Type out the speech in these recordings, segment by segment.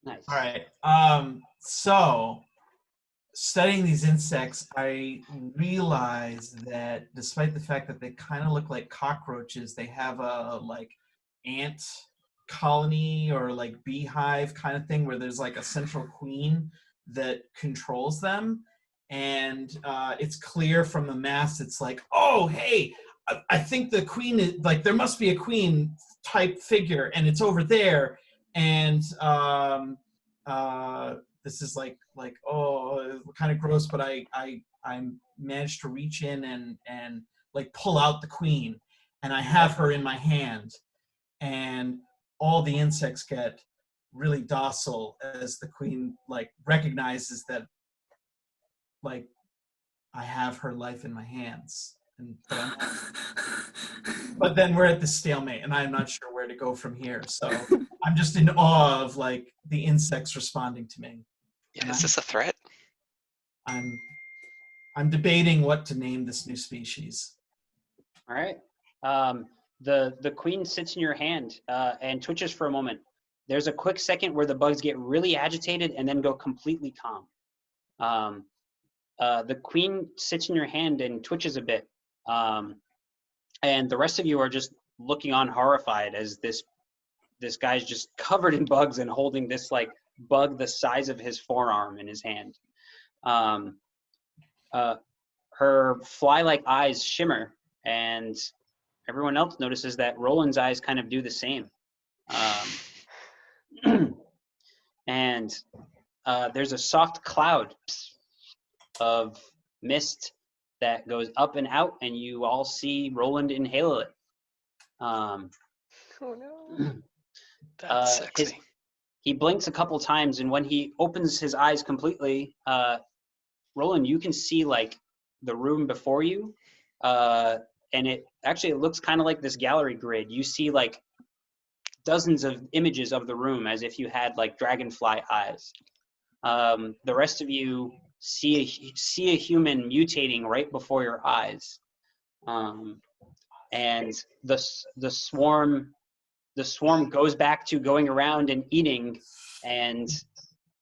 Nice. All right. So studying these insects, I realized that despite the fact that they kind of look like cockroaches, they have a like ant colony or like beehive kind of thing where there's like a central queen that controls them. And it's clear from the mass, it's like, oh, hey, I think the queen is like, there must be a queen type figure and it's over there. And this is like oh kind of gross, but I managed to reach in and like pull out the queen, and I have her in my hand, and all the insects get really docile as the queen like recognizes that like I have her life in my hands. And but then we're at the stalemate and I'm not sure where to go from here, so I'm just in awe of like the insects responding to me. Yeah, And is this a threat? I'm I'm debating what to name this new species. All right. The queen sits in your hand and twitches for a moment. There's a quick second where the bugs get really agitated and then go completely calm. The queen sits in your hand and twitches a bit. And the rest of you are just looking on horrified as this guy's just covered in bugs and holding this like bug the size of his forearm in his hand. Her fly-like eyes shimmer, and everyone else notices that Roland's eyes kind of do the same. And there's a soft cloud of mist that goes up and out, and you all see Roland inhale it. Oh no. That's sexy. He blinks a couple times, and when he opens his eyes completely, Roland, you can see like the room before you, and it looks kind of like this gallery grid. You see like dozens of images of the room as if you had like dragonfly eyes. The rest of you see a human mutating right before your eyes, and the swarm goes back to going around and eating, and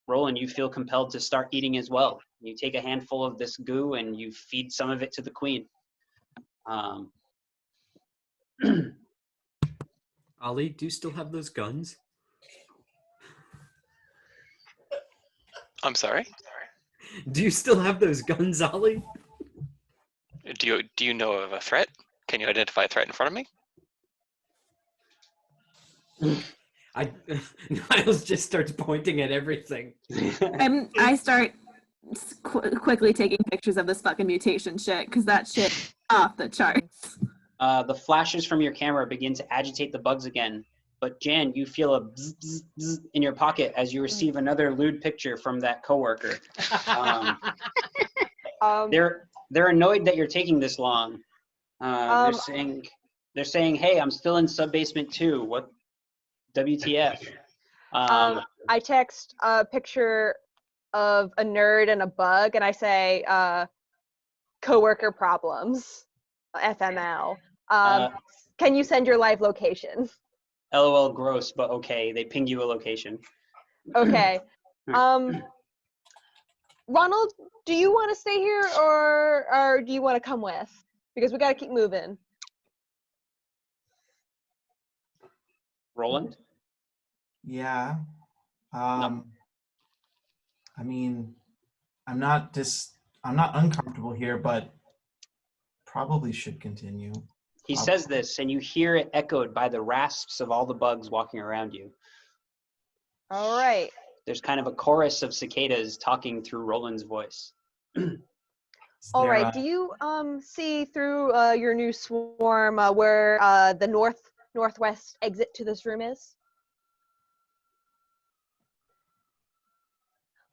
Roland, you feel compelled to start eating as well. You take a handful of this goo and you feed some of it to the queen. Ollie, do you still have those guns? I'm sorry? Do you still have those guns, Ollie? Do you know of a threat? Can you identify a threat in front of me? Niles just starts pointing at everything. I start quickly taking pictures of this fucking mutation shit, because that shit off the charts. The flashes from your camera begin to agitate the bugs again, but Jan, you feel a bzz, bzz, bzz in your pocket as you receive another lewd picture from that coworker. They're annoyed that you're taking this long. They're saying, "Hey, I'm still in sub-basement 2. What? WTF?" I text a picture of a nerd and a bug, and I say, coworker problems, FML. Can you send your live location? LOL, gross, but okay. They ping you a location. Okay. Ronald, do you want to stay here, or do you want to come with? Because we got to keep moving. Roland? Yeah. I mean, I'm not uncomfortable here, but probably should continue. He says this, and you hear it echoed by the rasps of all the bugs walking around you. All right. There's kind of a chorus of cicadas talking through Roland's voice. All right. Do you see through your new swarm where the northwest exit to this room is?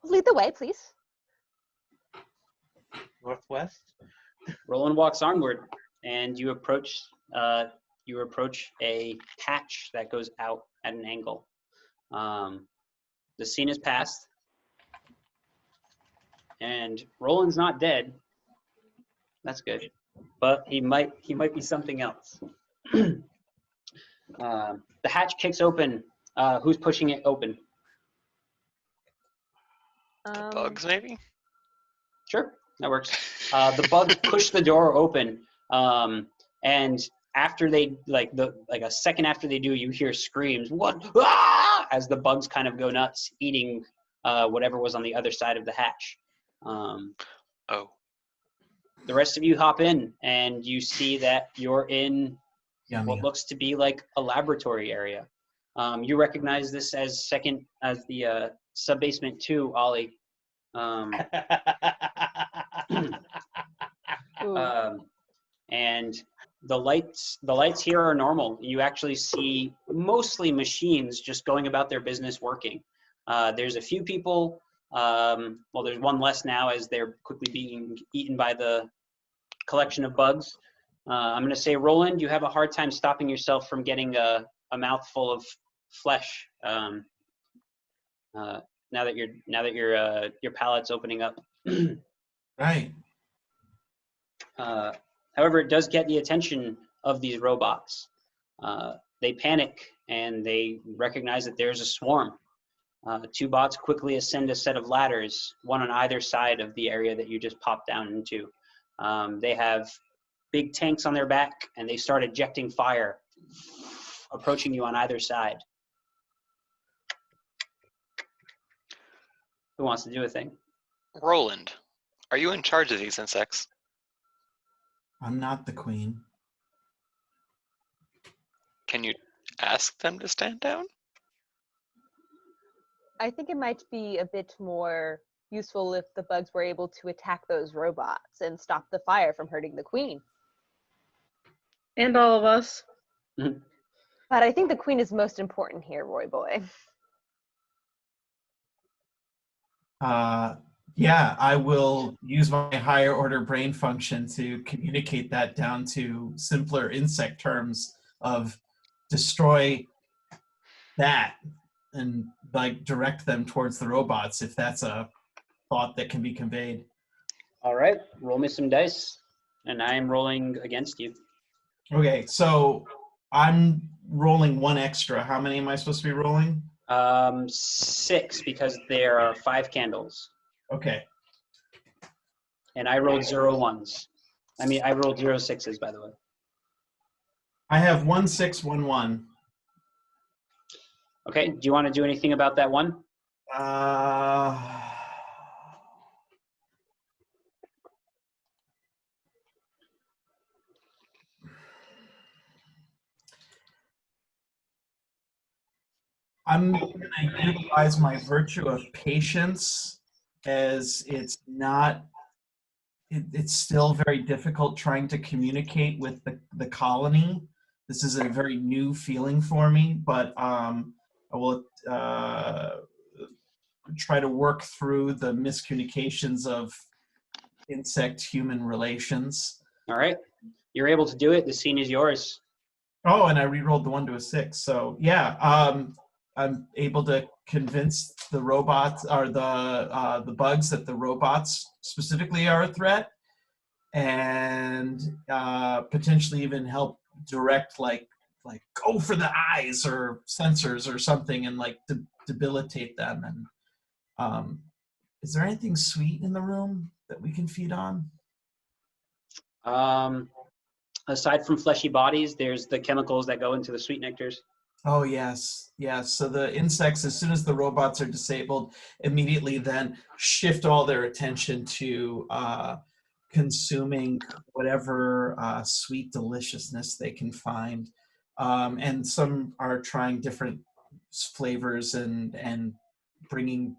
Lead the way, please. Northwest? Roland walks onward, and you approach a hatch that goes out at an angle. The scene is past, and Roland's not dead. That's good, but he might be something else. The hatch kicks open. Who's pushing it open? The bugs, maybe? Sure, that works. The bugs push the door open, and after they like a second after they do, you hear screams. What? Ah! As the bugs kind of go nuts, eating whatever was on the other side of the hatch. Oh. The rest of you hop in, and you see that you're in Yummy. what looks to be like a laboratory area. You recognize this as the sub-basement 2, Ollie. Ooh. And the lights here are normal. You actually see mostly machines just going about their business working. There's a few people, well, there's one less now as they're quickly being eaten by the collection of bugs. I'm going to say, Roland, you have a hard time stopping yourself from getting a mouthful of flesh now that your palate's opening up. Right. However, it does get the attention of these robots. They panic and they recognize that there's a swarm. 2 bots quickly ascend a set of ladders, one on either side of the area that you just popped down into. They have big tanks on their back and they start ejecting fire, approaching you on either side. Who wants to do a thing? Roland, are you in charge of these insects? I'm not the queen. Can you ask them to stand down? I think it might be a bit more useful if the bugs were able to attack those robots and stop the fire from hurting the queen. And all of us. But I think the queen is most important here, Roy boy. Yeah, I will use my higher order brain function to communicate that down to simpler insect terms of destroy that and like direct them towards the robots if that's a thought that can be conveyed. All right, roll me some dice, and I am rolling against you. Okay, so I'm rolling 1 extra. How many am I supposed to be rolling? 6 because there are 5 candles. Okay. And I rolled 0 ones. I mean, I rolled 0 6s, by the way. I have 1 6 1 1. Okay, do you want to do anything about that one? I'm going to utilize my virtue of patience, as it's not, it's still very difficult trying to communicate with the colony. This is a very new feeling for me, but I will try to work through the miscommunications of insect-human relations. All right, you're able to do it. The scene is yours. Oh, and I re-rolled the 1 to a 6. So yeah, I'm able to convince the robots or the bugs that the robots specifically are a threat, and potentially even help direct like go for the eyes or sensors or something and like debilitate them. And is there anything sweet in the room that we can feed on? Aside from fleshy bodies, there's the chemicals that go into the sweet nectars. Oh, yes. Yes. So the insects, as soon as the robots are disabled, immediately then shift all their attention to consuming whatever sweet deliciousness they can find. And some are trying different flavors and bringing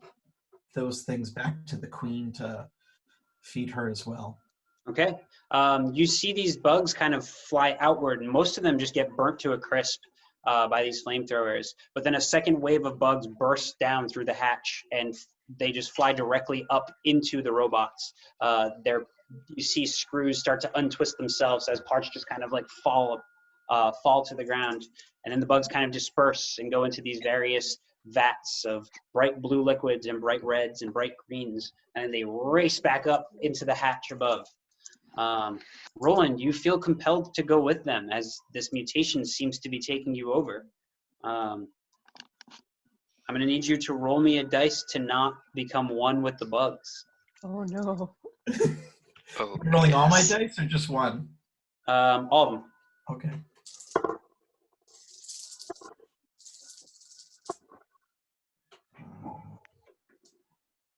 those things back to the queen to feed her as well. Okay. You see these bugs kind of fly outward, and most of them just get burnt to a crisp by these flamethrowers. But then a second wave of bugs bursts down through the hatch, and they just fly directly up into the robots. You see screws start to untwist themselves as parts just kind of like fall to the ground. And then the bugs kind of disperse and go into these various vats of bright blue liquids and bright reds and bright greens. And they race back up into the hatch above. Roland, you feel compelled to go with them as this mutation seems to be taking you over. I'm I'm gonna need you to roll me a dice to not become one with the bugs. Oh no. Oh, I'm rolling all my yes. dice or just one? All of them. Okay.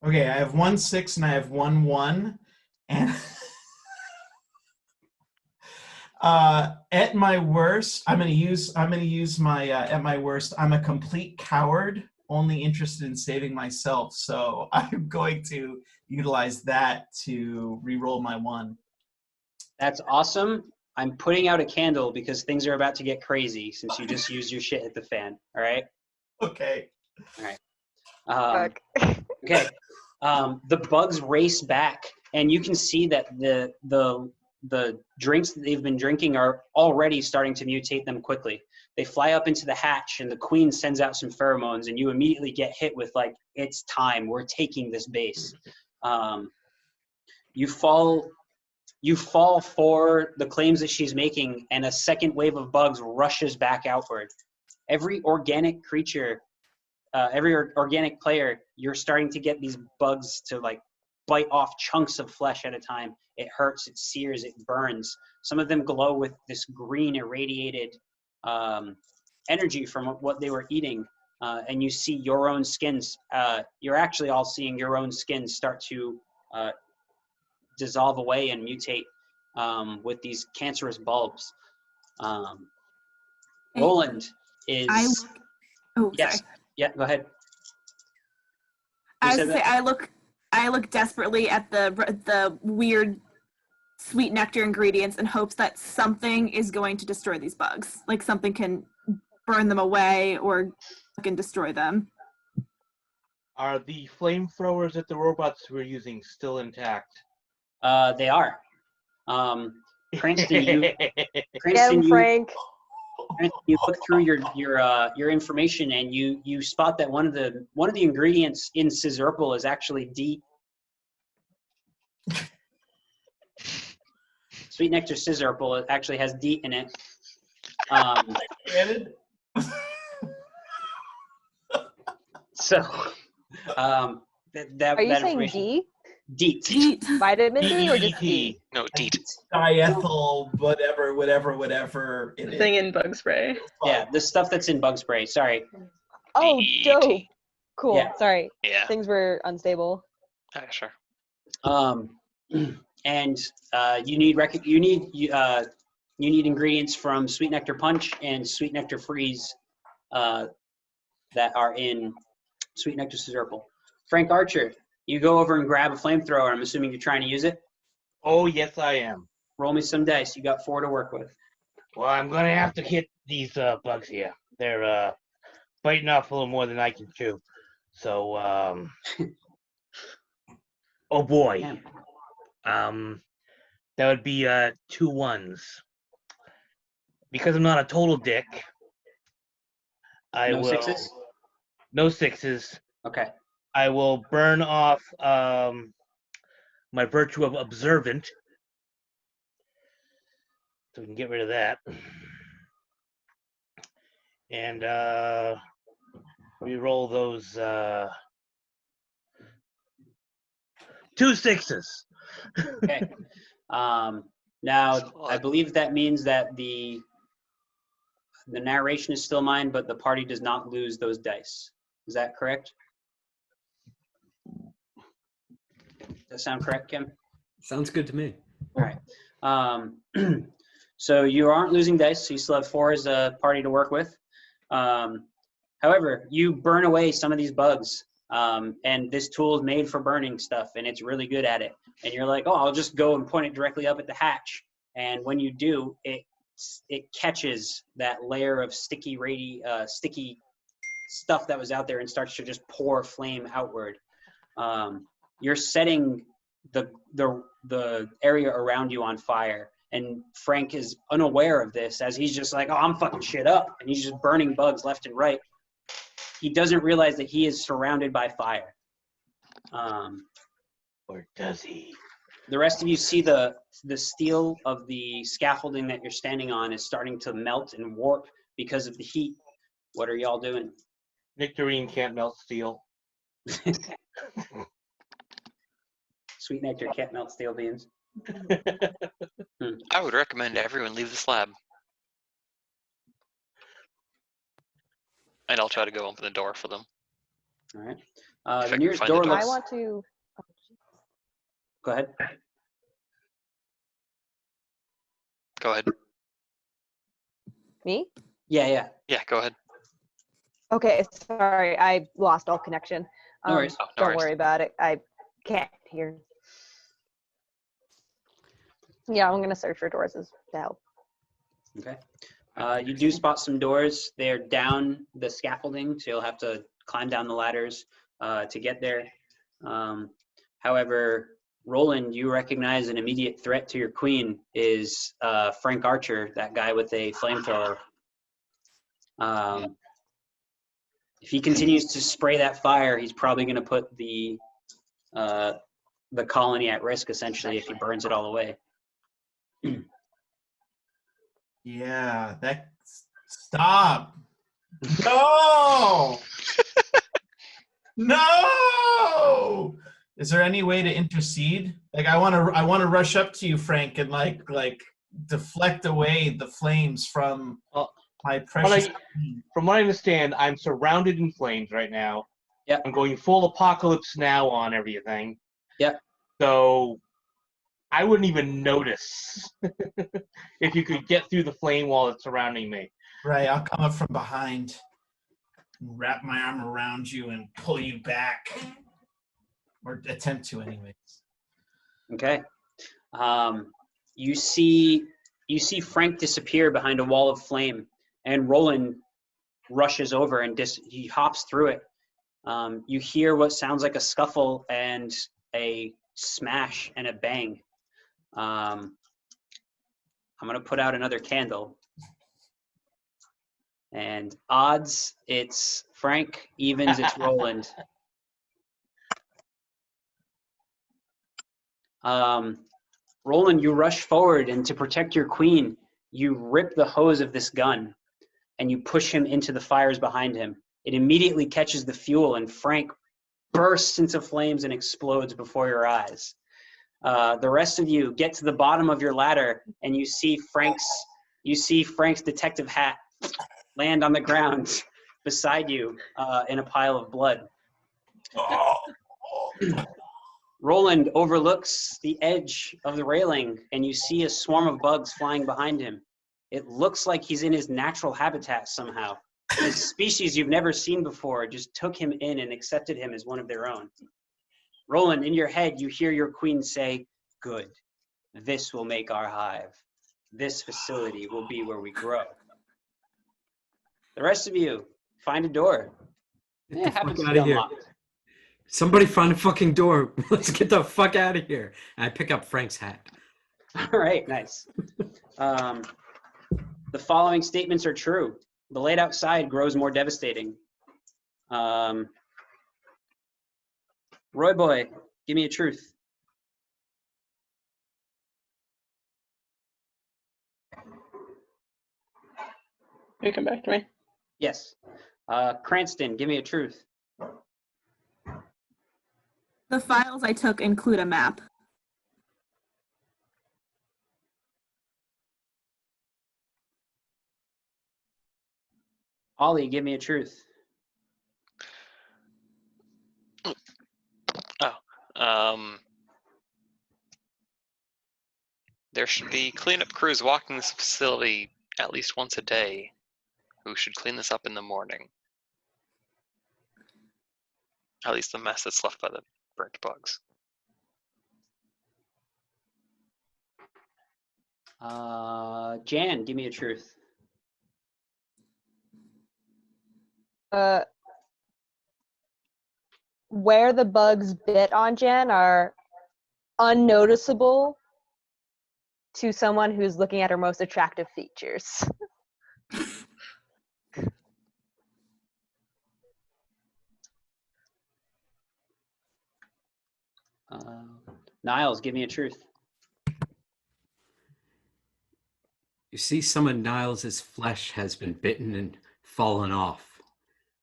Okay, I have 1 6 and I have 1 1, and at my worst, I'm gonna use my at my worst. I'm a complete coward, only interested in saving myself. So I'm going to utilize that to re-roll my 1. That's awesome. I'm putting out a candle because things are about to get crazy since you just used your shit at the fan. All right. Okay. Fuck. Okay. The bugs race back, and you can see that the drinks that they've been drinking are already starting to mutate them quickly. They fly up into the hatch, and the queen sends out some pheromones, and you immediately get hit with like, it's time. We're taking this base. You fall for the claims that she's making, and a second wave of bugs rushes back outward. Every organic creature, every organic player, you're starting to get these bugs to like bite off chunks of flesh at a time. It hurts, it sears, it burns. Some of them glow with this green irradiated energy from what they were eating. And you see your own skins. You're actually all seeing your own skins start to dissolve away and mutate with these cancerous bulbs. Roland is. Yes. Sorry. Yeah. Go ahead. I was said gonna say I look desperately at the weird sweet nectar ingredients in hopes that something is going to destroy these bugs. Like something can burn them away or can destroy them. Are the flamethrowers that the robots were using still intact? They are. Cranston, Get him, Frank. you look through your information and you spot that one of the ingredients in Scissorpal is actually DEET. Sweet Nectar Scissorpal actually has DEET in it. So that Are you that saying information. D? DEET. Vitamin D or just D? No, DEET. Diethyl, whatever it is. Thing in bug spray. Yeah, the stuff that's in bug spray. Sorry. Oh, dope. DEET. Cool. Yeah. Sorry. Yeah. Things were unstable. Sure. And you need ingredients from Sweet Nectar Punch and Sweet Nectar Freeze that are in Sweet Nectar Scissorpal. Frank Archer, you go over and grab a flamethrower. I'm assuming you're trying to use it. Oh, yes, I am. Roll me some dice. You got 4 to work with. Well, I'm going to have to hit these bugs here. They're biting off a little more than I can chew. So, oh boy. Man. That would be 2 1s. Because I'm not a total dick, I No will. 6s? No 6s. Okay. I will burn off my virtue of observant. So we can get rid of that. And re-roll those 2 6s. Okay. Now, I believe that means that the narration is still mine, but the party does not lose those dice. Is that correct? Does that sound correct, Kim? Sounds good to me. All right. So you aren't losing dice, so you still have 4 as a party to work with. However, you burn away some of these bugs, and this tool is made for burning stuff, and it's really good at it. And you're like, oh, I'll just go and point it directly up at the hatch. And when you do, it catches that layer of sticky stuff that was out there and starts to just pour flame outward. You're setting the area around you on fire, and Frank is unaware of this as he's just like, oh, I'm fucking shit up, and he's just burning bugs left and right. He doesn't realize that he is surrounded by fire. Or does he? The rest of you see the steel of the scaffolding that you're standing on is starting to melt and warp because of the heat. What are y'all doing? Nectarine can't melt steel. Sweet nectar can't melt steel beams. I would recommend everyone leave this lab. And I'll try to go open the door for them. All right. If I The can nearest find the door door. looks. I want to. Go ahead. Go ahead. Me? Yeah. Yeah, go ahead. Okay, sorry, I lost all connection. No worries. Oh, no Don't worries. worry about it. I can't hear. Yeah, I'm gonna search for doors as to help. Okay. You do spot some doors. They're down the scaffolding, so you'll have to climb down the ladders to get there. However, Roland, you recognize an immediate threat to your queen is Frank Archer, that guy with a flamethrower. If he continues to spray that fire, he's probably going to put the colony at risk, essentially, if he burns it all away. Yeah, that stop. No. No. Is there any way to intercede? Like I want to rush up to you, Frank, and like deflect away the flames from my precious queen. From what I understand, I'm surrounded in flames right now. Yep. I'm going full apocalypse now on everything. Yep. So I wouldn't even notice if you could get through the flame wall that's surrounding me. Right, I'll come up from behind and wrap my arm around you and pull you back. Or attempt to, anyways. Okay. You see Frank disappear behind a wall of flame, and Roland rushes over and he hops through it. You hear what sounds like a scuffle and a smash and a bang. I'm gonna put out another candle. And odds, it's Frank. Evens, it's Roland. Roland, you rush forward, and to protect your queen, you rip the hose of this gun, and you push him into the fires behind him. It immediately catches the fuel, and Frank bursts into flames and explodes before your eyes. The rest of you get to the bottom of your ladder, and you see Frank's detective hat land on the ground beside you in a pile of blood. Roland overlooks the edge of the railing, and you see a swarm of bugs flying behind him. It looks like he's in his natural habitat somehow. A species you've never seen before just took him in and accepted him as one of their own. Roland, in your head, you hear your queen say, "Good. This will make our hive. This facility will be where we grow." The rest of you, find a door. Get It the happens fuck to out be of here. unlocked. Somebody find a fucking door. Let's get the fuck out of here. And I pick up Frank's hat. All right, nice. The following statements are true. The light outside grows more devastating. Roy boy, give me a truth. You come back to me. Yes. Cranston, give me a truth. The files I took include a map. Ollie, give me a truth. There should be cleanup crews walking this facility at least once a day who should clean this up in the morning. At least the mess that's left by the burnt bugs. Jan, give me a truth. Where the bugs bit on Jen are unnoticeable to someone who's looking at her most attractive features. Niles, give me a truth. You see, some of Niles' flesh has been bitten and fallen off.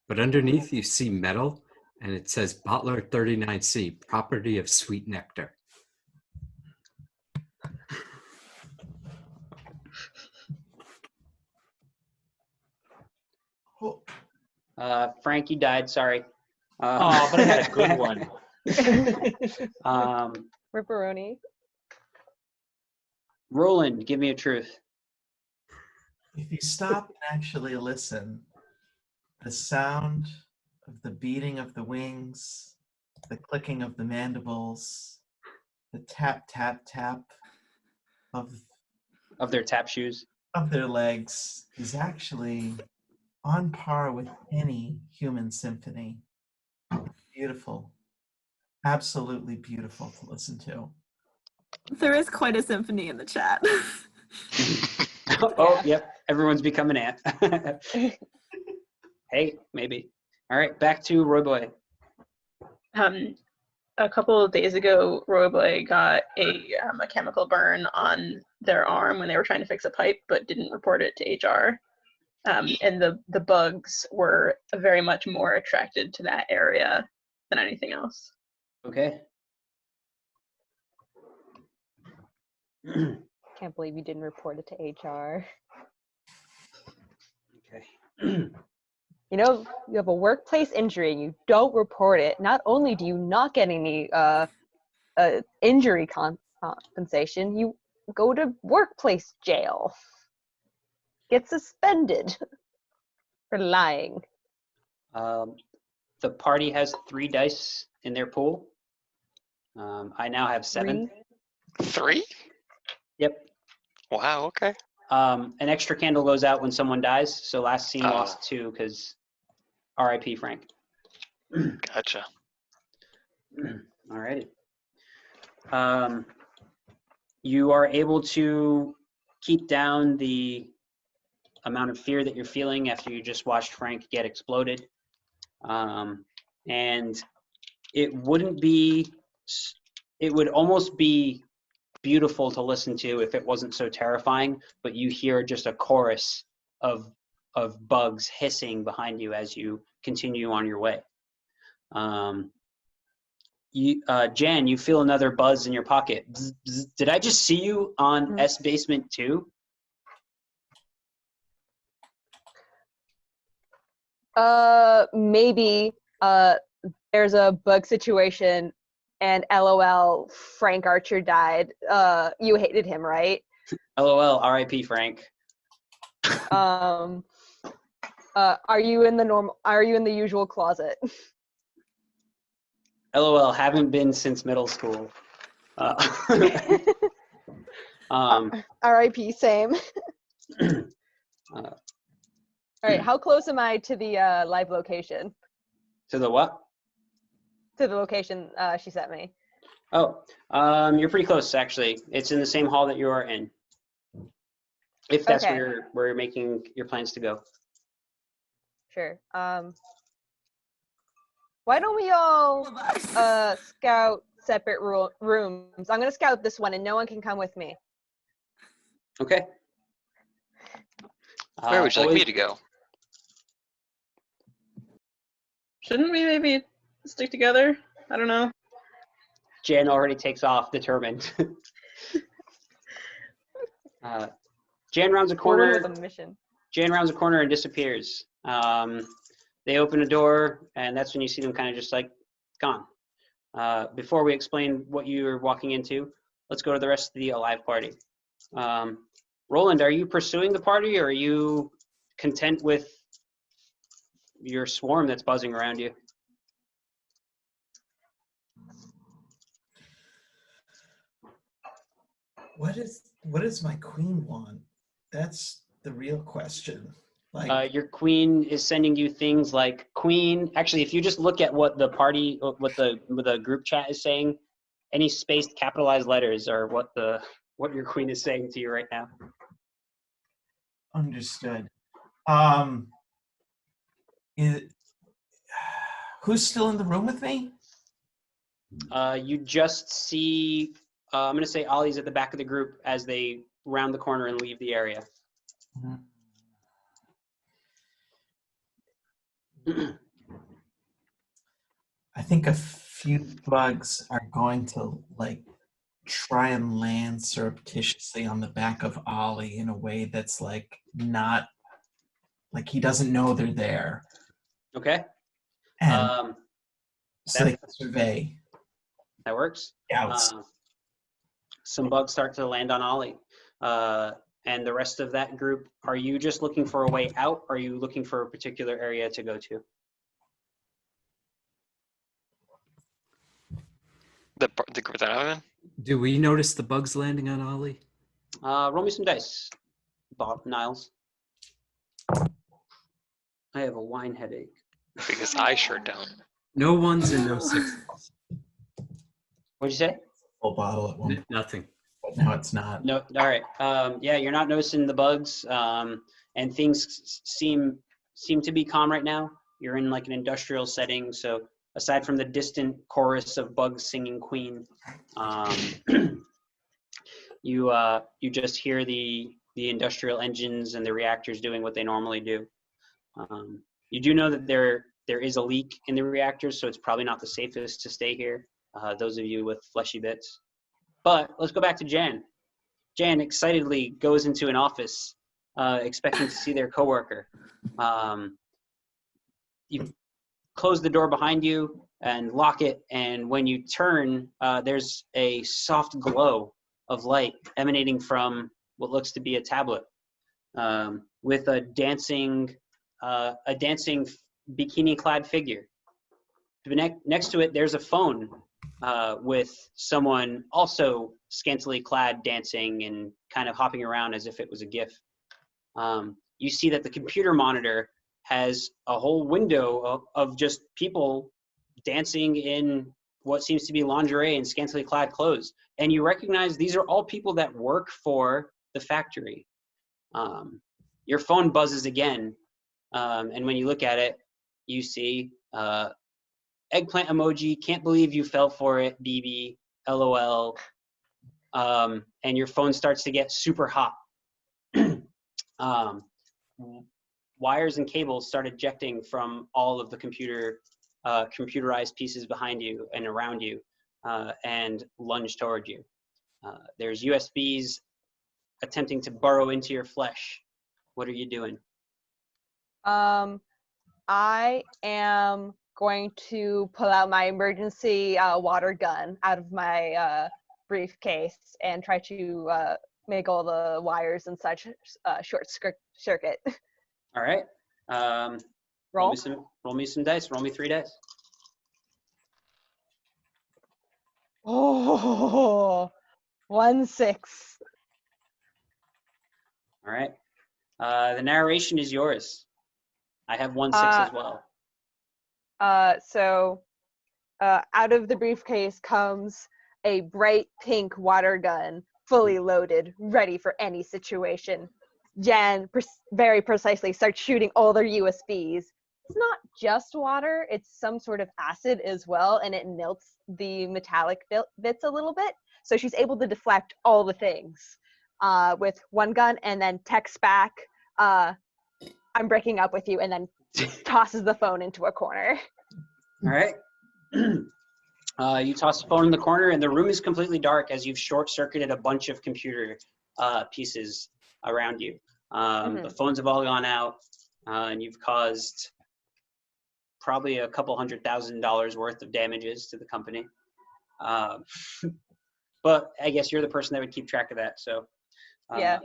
but underneath you see metal, and it says Bottler 39C, property of Sweet Nectar. Frank, you died. Sorry. Oh, but I had a good one. Ripperoni. Roland, give me a truth. If you stop and actually listen, the sound of the beating of the wings, the clicking of the mandibles, the tap, tap, tap of Of their tap shoes. their legs is actually on par with any human symphony. Beautiful. Absolutely beautiful to listen to. There is quite a symphony in the chat. Oh, yep. Everyone's become an ant. Hey, maybe. All right, back to Roy Boy. A couple of days ago, Royboy got a chemical burn on their arm when they were trying to fix a pipe, but didn't report it to HR. And the bugs were very much more attracted to that area than anything else. Okay. Can't believe you didn't report it to HR. Okay. You know, you have a workplace injury and you don't report it. Not only do you not get any injury compensation, you go to workplace jail. Get suspended for lying. The party has 3 dice in their pool. I now have 7. 3? Yep. Wow, okay. An extra candle goes out when someone dies. So last scene lost 2 because R.I.P. Frank. Gotcha. All righty. You are able to keep down the amount of fear that you're feeling after you just watched Frank get exploded. And it would almost be beautiful to listen to if it wasn't so terrifying, but you hear just a chorus of bugs hissing behind you as you continue on your way. Jan, you feel another buzz in your pocket. Bzz, bzz. Did I just see you on S Basement 2? Maybe there's a bug situation and LOL, Frank Archer died. You hated him, right? LOL, R.I.P. Frank. Are you in the usual closet? LOL, haven't been since middle school. R.I.P. Same. All right, how close am I to the live location? To the what? To the location she sent me. Oh, you're pretty close actually. It's in the same hall that you are in. If that's Okay. where you're making your plans to go. Sure. Why don't we all scout separate rooms? I'm gonna scout this one, and no one can come with me. Okay. Where would you like me always- to go? Shouldn't we maybe stick together? I don't know. Jan already takes off, determined. Jan rounds a We're corner. with a mission. Jan rounds a corner and disappears. They open a door, and that's when you see them kind of just like gone. Before we explain what you're walking into, let's go to the rest of the Alive party. Roland, are you pursuing the party, or are you content with your swarm that's buzzing around you? What does my queen want? That's the real question. Like, Your queen is sending you things like queen. Actually, if you just look at what the party, what the group chat is saying, any spaced capitalized letters are what your queen is saying to you right now. understood. Who's still in the room with me? You just see, I'm going to say Ollie's at the back of the group as they round the corner and leave the area. I think a few bugs are going to like try and land surreptitiously on the back of Ollie in a way that's like not like he doesn't know they're there, Okay. and so they that- can survey. That works. Scouts. Some bugs start to land on Ollie. And the rest of that group, are you just looking for a way out? Or are you looking for a particular area to go to? The group that I'm in? Do we notice the bugs landing on Ollie? Roll me some dice, Bob Niles. I have a wine headache. Because I sure don't. No ones and no sixes. What'd you say? Full bottle at one point, Nothing. but now it's not. No. All right. Yeah, you're not noticing the bugs, and things seem to be calm right now. You're in like an industrial setting, so aside from the distant chorus of bugs singing Queen, you just hear the industrial engines and the reactors doing what they normally do. You do know that there is a leak in the reactors, so it's probably not the safest to stay here. Those of you with fleshy bits. But let's go back to Jan. Jan excitedly goes into an office, expecting to see their coworker. You close the door behind you and lock it, and when you turn, there's a soft glow of light emanating from what looks to be a tablet, with a dancing bikini-clad figure. Next to it, there's a phone with someone also scantily clad, dancing and kind of hopping around as if it was a GIF. You see that the computer monitor has a whole window of just people dancing in what seems to be lingerie and scantily clad clothes. And you recognize these are all people that work for the factory. Your phone buzzes again, and when you look at it, you see eggplant emoji, can't believe you fell for it, BB, LOL, and your phone starts to get super hot. Wires and cables start ejecting from all of the computerized pieces behind you and around you, and lunge toward you. There's USBs attempting to burrow into your flesh. What are you doing? I am going to pull out my emergency water gun out of my briefcase and try to make all the wires and such short circuit. All right. Roll. Roll me some dice. Roll me 3 dice. Oh, 1 6. All right. The narration is yours. I have 1 6 as well. So out of the briefcase comes a bright pink water gun, fully loaded, ready for any situation. Jan very precisely starts shooting all their USBs. It's not just water, it's some sort of acid as well, and it melts the metallic bits a little bit. So she's able to deflect all the things with one gun, and then texts back, I'm breaking up with you, and then tosses the phone into a corner. All right. You toss the phone in the corner, and the room is completely dark as you've short-circuited a bunch of computer pieces around you. The phones have all gone out, and you've caused probably a couple $100,000 worth of damages to the company. But I guess you're the person that would keep track of that. So Yeah.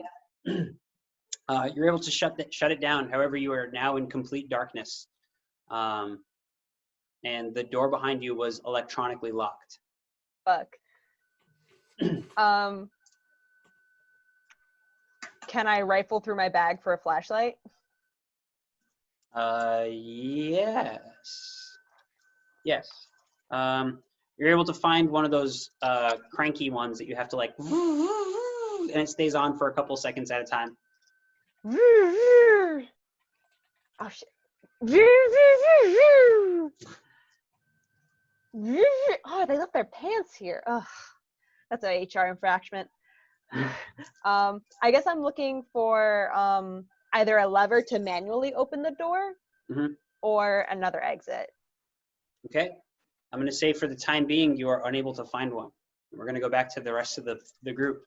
You're able to shut it down. However, you are now in complete darkness. And the door behind you was electronically locked. Fuck. Can I rifle through my bag for a flashlight? Yes. Yes. You're able to find one of those cranky ones that you have to like, and it stays on for a couple seconds at a time. Oh shit. Oh, they left their pants here. Ugh. That's an HR infraction. I guess I'm looking for either a lever to manually open the door, or another exit. Okay. I'm going to say for the time being, you are unable to find one. We're going to go back to the rest of the group.